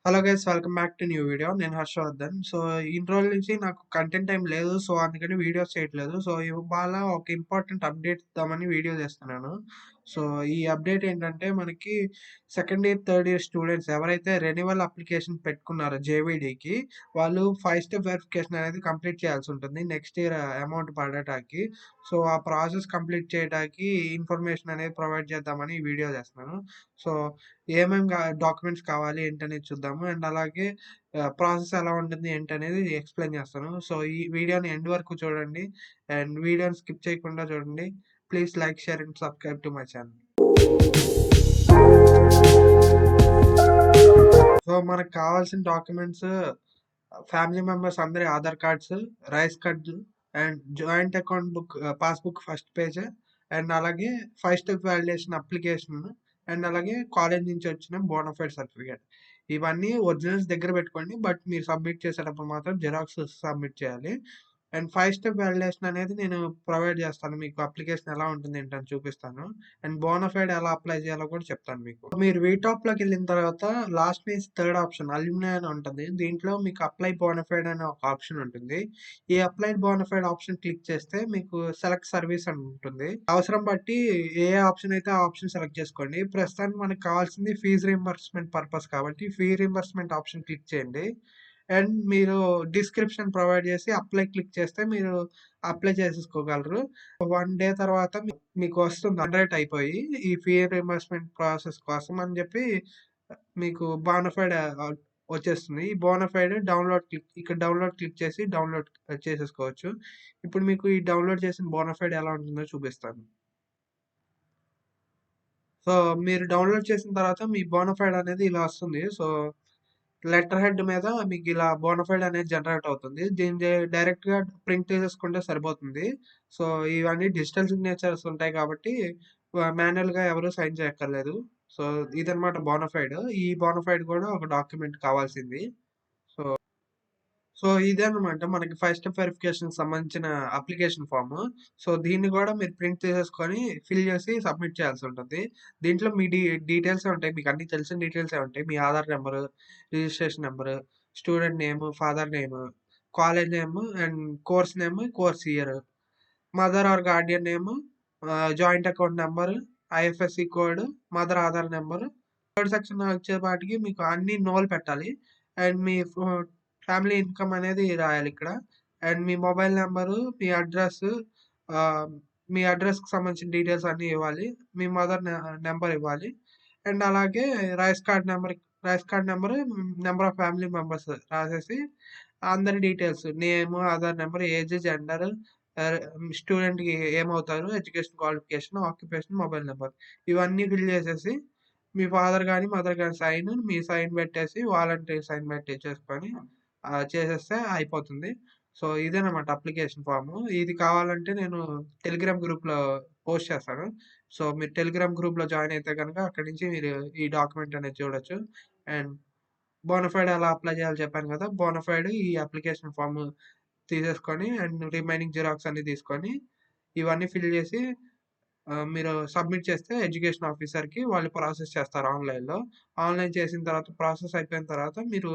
Hello guys, welcome back to new video. నేను Harshavardhan. So ఇన్ని రోజుల నుంచి నాకు కంటెంట్ టైం లేదు. సో అందుకని వీడియోస్ చేయట్లేదు. సో ఇవాళ ఒక ఇంపార్టెంట్ అప్డేట్ ఇద్దామని వీడియో చేస్తున్నాను. సో ఈ అప్డేట్ ఏంటంటే, మనకి second year third year students ఎవరైతే రెన్యువల్ అప్లికేషన్ పెట్టుకున్నారో జేవీడీకి, వాళ్ళు 5 స్టెప్ వెరిఫికేషన్ అనేది కంప్లీట్ చేయాల్సి ఉంటుంది నెక్స్ట్ ఇయర్ అమౌంట్ పడటానికి. సో ఆ ప్రాసెస్ కంప్లీట్ చేయడానికి ఇన్ఫర్మేషన్ అనేది ప్రొవైడ్ చేద్దామని ఈ వీడియో చేస్తున్నాను. సో ఏమేమి డాక్యుమెంట్స్ కావాలి ఏంటనేది చూద్దాము. అండ్ అలాగే ప్రాసెస్ ఎలా ఉంటుంది ఏంటనేది ఎక్స్‌ప్లెయిన్ చేస్తాను. సో ఈ వీడియోని ఎండ్ వరకు చూడండి. అండ్ వీడియోని స్కిప్ చేయకుండా చూడండి. Please like, share and subscribe to my channel. So మనకు కావాల్సిన డాక్యుమెంట్స్ ఫ్యామిలీ మెంబర్స్ అందరి Aadhaar cards, rice card and joint account book, passbook first page and అలాగే 5 స్టెప్ వాలిడేషన్ అప్లికేషన్ అండ్ అలాగే కాలేజ్ నుంచి వచ్చిన బోనాఫైడ్ సర్టిఫికేట్. ఇవన్నీ ఒరిజినల్స్ దగ్గర పెట్టుకోండి. బట్ మీరు సబ్మిట్ చేసేటప్పుడు మాత్రం జిరాక్స్ సబ్మిట్ చేయాలి. అండ్ 5 స్టెప్ వాలిడేషన్ అనేది నేను ప్రొవైడ్ చేస్తాను. మీకు అప్లికేషన్ ఎలా ఉంటుంది ఏంటని చూపిస్తాను. అండ్ బోనాఫైడ్ ఎలా అప్లై చేయాలో కూడా చెప్తాను మీకు. మీరు వీటాప్‌లోకి వెళ్ళిన తర్వాత last page third option alumni అని ఉంటుంది. దీంట్లో మీకు అప్లై బోనాఫైడ్ అనే ఒక ఆప్షన్ ఉంటుంది. ఈ అప్లైడ్ బోనాఫైడ్ ఆప్షన్ క్లిక్ చేస్తే మీకు సెలెక్ట్ సర్వీస్ అని ఉంటుంది. అవసరం బట్టి ఏ ఆప్షన్ అయితే ఆ ఆప్షన్ సెలెక్ట్ చేసుకోండి. ప్రస్తుతానికి మనకు కావాల్సింది ఫీజ్ రీయింబర్స్‌మెంట్ పర్పస్ కాబట్టి ఫీ రీయింబర్స్‌మెంట్ ఆప్షన్ క్లిక్ చేయండి. అండ్ మీరు డిస్క్రిప్షన్ ప్రొవైడ్ చేసి అప్లై క్లిక్ చేస్తే మీరు అప్లై చేసేసుకోగలరు. 1 డే తర్వాత మీకు వస్తుంది జనరేట్ అయిపోయి ఈ ఫీ రీయింబర్స్‌మెంట్ ప్రాసెస్ కోసం అని చెప్పి మీకు బోనాఫైడ్ వచ్చేస్తుంది. ఈ బోనాఫైడ్ డౌన్లోడ్ క్లిక్ చేసి డౌన్లోడ్ చేసేసుకోవచ్చు. ఇప్పుడు మీకు ఈ డౌన్లోడ్ చేసిన బోనాఫైడ్ ఎలా ఉంటుందో చూపిస్తాను. సో మీరు డౌన్లోడ్ చేసిన తర్వాత మీ బోనాఫైడ్ అనేది ఇలా వస్తుంది. సో లెటర్ హెడ్ మీద మీకు ఇలా బోనాఫైడ్ అనేది జనరేట్ అవుతుంది. దీన్ని డైరెక్ట్‌గా ప్రింట్ తీసేసుకుంటే సరిపోతుంది. సో ఇవన్నీ డిజిటల్ సిగ్నేచర్స్ ఉంటాయి కాబట్టి మాన్యుయల్‌గా ఎవరు సైన్ చేయక్కర్లేదు. సో ఇదన్నమాట బోనాఫైడ్. ఈ బోనాఫైడ్ కూడా ఒక డాక్యుమెంట్ కావాల్సింది. సో సో ఇదన్నమాట మనకి 5 స్టెప్ వెరిఫికేషన్‌కి సంబంధించిన అప్లికేషన్ ఫార్మ్. సో దీన్ని కూడా మీరు ప్రింట్ తీసేసుకొని ఫిల్ చేసి సబ్మిట్ చేయాల్సి ఉంటుంది. దీంట్లో మీ డీటెయిల్సే ఉంటాయి. మీకు అన్నీ తెలిసిన డీటెయిల్సే ఉంటాయి. మీ Aadhaar number, registration number, student name, father name, college name and course name, course year, mother or guardian name, joint account number, IFSC code, mother Aadhaar number. Third section వచ్చేపాటికి మీకు అన్ని నోలు పెట్టాలి. అండ్ మీ ఫ్యామిలీ ఇన్‌కమ్ అనేది రాయాలి ఇక్కడ. And me mobile number, ఆహ్, మీ అడ్రస్‌కి సంబంధించిన డీటెయిల్స్ అన్నీ ఇవ్వాలి. మీ మదర్ నంబర్ ఇవ్వాలి. అండ్ అలాగే rice card number, number of family members రాసేసి అందరి details name, Aadhaar number, age, gender, ah, స్టూడెంట్‌కి ఏమవుతారు, education qualification, occupation, mobile number ఇవన్నీ ఫిల్ చేసేసి మీ ఫాదర్ గాని, మదర్ గాని సైన్, మీ సైన్ పెట్టేసి వాలంటీర్ సైన్ పెట్టిచ్చేసుకొని చేసేస్తే అయిపోతుంది. సో ఇదేనమాట అప్లికేషన్ ఫార్ము. ఇది కావాలంటే నేను టెలిగ్రామ్ గ్రూప్‌లో పోస్ట్ చేస్తాను. సో మీరు టెలిగ్రామ్ గ్రూప్‌లో జాయిన్ అయితే గనుక అక్కడి నుంచి మీరు ఈ డాక్యుమెంట్ అనేది చూడొచ్చు. అండ్ బోనాఫైడ్ ఎలా అప్లై చేయాలో చెప్పాను కదా! బోనాఫైడ్ ఈ అప్లికేషన్ ఫార్మ్ తీసేసుకొని అండ్ రిమైనింగ్ జిరాక్స్ అన్నీ తీసుకొని ఇవన్నీ ఫిల్ చేసి మీరు సబ్మిట్ చేస్తే ఎడ్యుకేషన్ ఆఫీసర్‌కి వాళ్ళు ప్రాసెస్ చేస్తారు ఆన్‌లైన్‌లో. ఆన్‌లైన్ చేసిన తర్వాత ప్రాసెస్ అయిపోయిన తర్వాత మీరు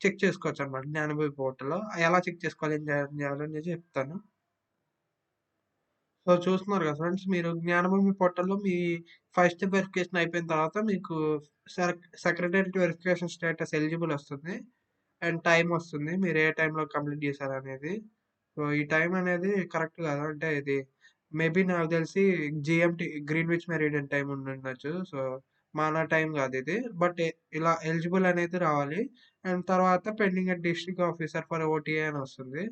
చెక్ చేసుకోవచ్చనమాట జ్ఞానభూమి పోర్టల్‌లో. ఎలా చెక్ చేసుకోవాలి, ఏం చేయాలని చెప్తాను. సో చూస్తున్నారు కదా ఫ్రెండ్స్, మీరు జ్ఞానభూమి పోర్టల్‌లో మీ 5 స్టెప్ వెరిఫికేషన్ అయిపోయిన తర్వాత మీకు సెక్రటేరియట్ వెరిఫికేషన్ స్టేటస్ ఎలిజిబుల్ వస్తుంది. అండ్ టైమ్ వస్తుంది. మీరు ఏ టైంలో కంప్లీట్ చేశారనేది. సో ఈ టైం అనేది కరెక్ట్ కాదు. అంటే ఇది మేబీ నాకు తెలిసి జీఎంటీ గ్రీన్‌విచ్ మెరిడియన్ టైమ్ ఉండుండొచ్చు. సో మన టైం కాదు ఇది. బట్ ఇలా ఎలిజిబుల్ అనేది రావాలి. అండ్ తర్వాత pending at district officer for OTA అని వస్తుంది.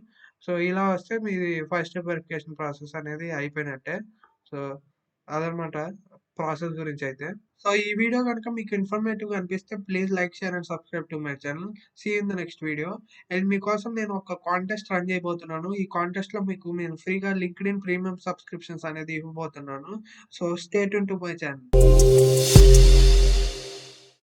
సో ఇలా వస్తే మీది 5 స్టెప్ వెరిఫికేషన్ ప్రాసెస్ అనేది అయిపోయినట్టే. సో అదనమాట ప్రాసెస్ గురించయితే. సో ఈ వీడియో గనుక మీకు ఇన్ఫర్మేటివ్‌గా అనిపిస్తే please like, share and subscribe to my channel. See you in the next video. And మీకోసం నేను ఒక కాంటెస్ట్ రన్ చేయబోతున్నాను. ఈ కాంటెస్ట్‌లో మీకు నేను ఫ్రీగా లింక్డ్ఇన్ ప్రీమియం సబ్స్క్రిప్షన్స్ అనేది ఇవ్వబోతున్నాను. So stay tune to my channel.